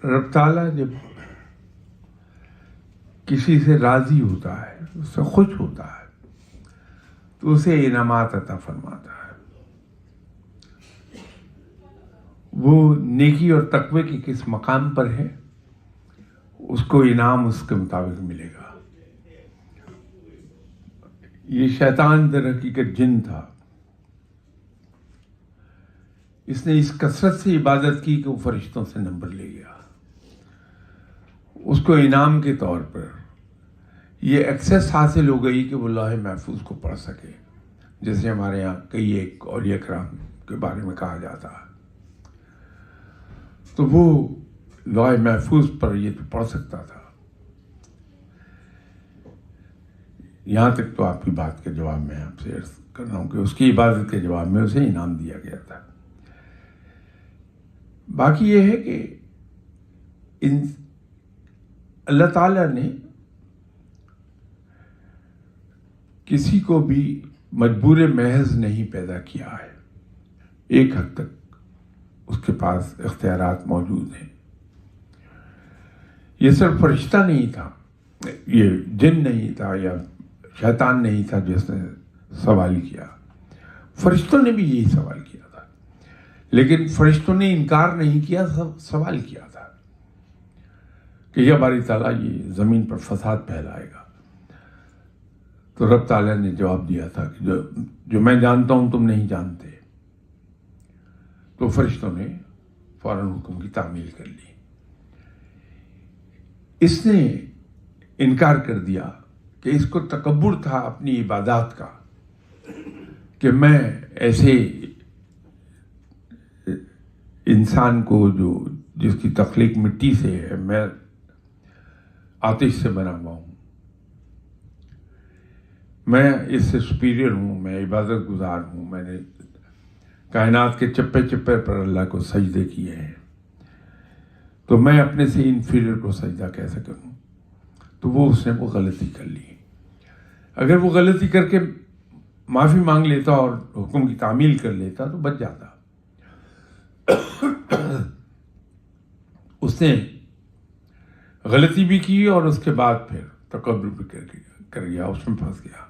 رب تعالیٰ جب کسی سے راضی ہوتا ہے، اس سے خوش ہوتا ہے، تو اسے انعامات عطا فرماتا ہے. وہ نیکی اور تقوی کے کس مقام پر ہے، اس کو انعام اس کے مطابق ملے گا. یہ شیطان در حقیقت جن تھا. اس نے اس کثرت سے عبادت کی کہ وہ فرشتوں سے نمبر لے گیا. اس کو انعام کے طور پر یہ ایکسیس حاصل ہو گئی کہ وہ لوح محفوظ کو پڑھ سکے، جیسے ہمارے یہاں کئی ایک اولیاء کرام کے بارے میں کہا جاتا ہے. تو وہ لوح محفوظ پر یہ تو پڑھ سکتا تھا. یہاں تک تو آپ کی بات کے جواب میں آپ سے عرض کر رہا ہوں کہ اس کی عبادت کے جواب میں اسے انعام دیا گیا تھا. باقی یہ ہے کہ اللہ تعالیٰ نے کسی کو بھی مجبور محض نہیں پیدا کیا ہے. ایک حد تک اس کے پاس اختیارات موجود ہیں. یہ صرف فرشتہ نہیں تھا، یہ جن نہیں تھا یا شیطان نہیں تھا جس نے سوال کیا. فرشتوں نے بھی یہی سوال کیا تھا، لیکن فرشتوں نے انکار نہیں کیا، سوال کیا تھا کہ یا باری تعالیٰ یہ زمین پر فساد پھیلائے گا. تو رب تعالیٰ نے جواب دیا تھا کہ جو میں جانتا ہوں تم نہیں جانتے. تو فرشتوں نے فوراً حکم کی تعمیل کر لی. اس نے انکار کر دیا کہ اس کو تکبر تھا اپنی عبادات کا کہ میں ایسے انسان کو جس کی تخلیق مٹی سے ہے، میں آتش سے بنا ہوا ہوں، میں اس سے سپیریئر ہوں، میں عبادت گزار ہوں، میں نے کائنات کے چپے چپے پر اللہ کو سجدے کیے ہیں، تو میں اپنے سے انفیریئر کو سجدہ کیسے کروں؟ تو اس نے وہ غلطی کر لی. اگر وہ غلطی کر کے معافی مانگ لیتا اور حکم کی تعمیل کر لیتا تو بچ جاتا. اس نے غلطی بھی کی اور اس کے بعد پھر تکبر بھی کر گیا، اس میں پھنس گیا.